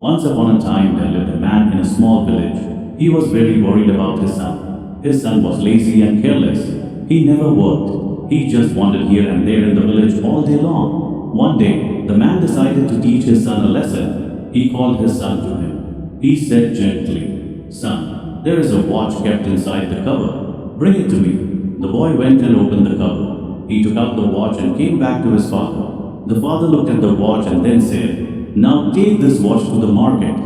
Once upon a time, there lived a man in a small village. He was very worried about his son. His son was lazy and careless. He never worked. He just wandered here and there in the village all day long. One day, the man decided to teach his son a lesson. He called his son to him. He said gently, "Son, there is a watch kept inside the cover. Bring it to me." The boy went and opened the cover. He took out the watch and came back to his father. The father looked at the watch and then said, "Now take this watch to the market.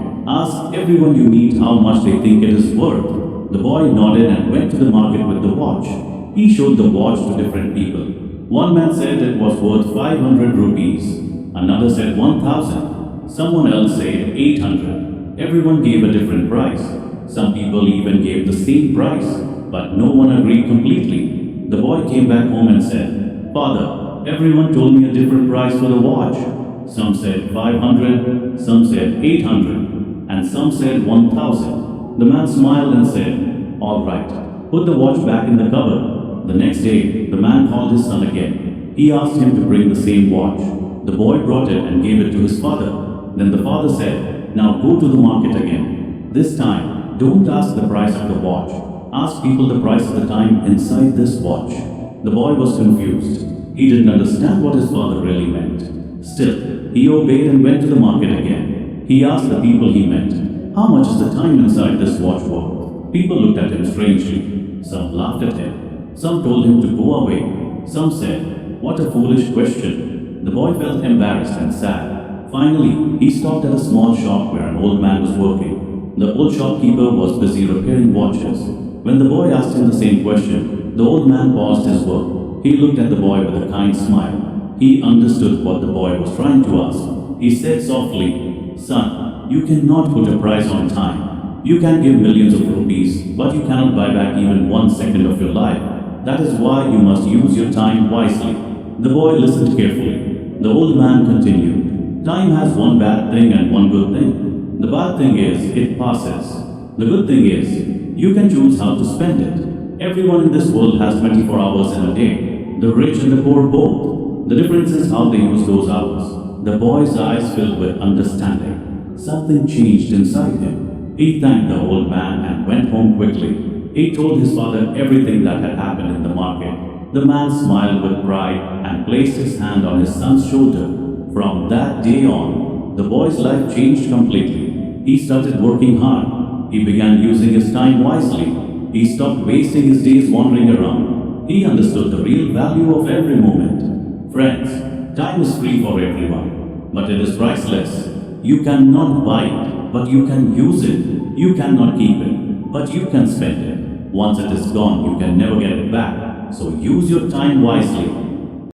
Ask everyone you meet how much they think it is worth." The boy nodded and went to the market with the watch. He showed the watch to different people. One man said it was worth 500 rupees. Another said 1,000. Someone else said 800. Everyone gave a different price. Some people even gave the same price, but no one agreed completely. The boy came back home and said, "Father, everyone told me a different price for the watch. Some said 500, some said 800, and some said 1,000. The man smiled and said, "All right, put the watch back in the cupboard." The next day, the man called his son again. He asked him to bring the same watch. The boy brought it and gave it to his father. Then the father said, "Now go to the market again. This time, don't ask the price of the watch. Ask people the price of the time inside this watch." The boy was confused. He didn't understand what his father really meant. Still, he obeyed and went to the market again. He asked the people he met, "How much is the time inside this watch worth?" People looked at him strangely. Some laughed at him. Some told him to go away. Some said, "What a foolish question." The boy felt embarrassed and sad. Finally, he stopped at a small shop where an old man was working. The old shopkeeper was busy repairing watches. When the boy asked him the same question, the old man paused his work. He looked at the boy with a kind smile. He understood what the boy was trying to ask. He said softly, "Son, you cannot put a price on time. You can give millions of rupees, but you cannot buy back even 1 second of your life. That is why you must use your time wisely." The boy listened carefully. The old man continued, "Time has one bad thing and one good thing. The bad thing is it passes. The good thing is you can choose how to spend it. Everyone in this world has 24 hours in a day. The rich and the poor both. The difference is how they use those hours." The boy's eyes filled with understanding. Something changed inside him. He thanked the old man and went home quickly. He told his father everything that had happened in the market. The man smiled with pride and placed his hand on his son's shoulder. From that day on, the boy's life changed completely. He started working hard. He began using his time wisely. He stopped wasting his days wandering around. He understood the real value of every moment. Friends, time is free for everyone, but it is priceless. You cannot buy it, but you can use it. You cannot keep it, but you can spend it. Once it is gone, you can never get it back. So use your time wisely.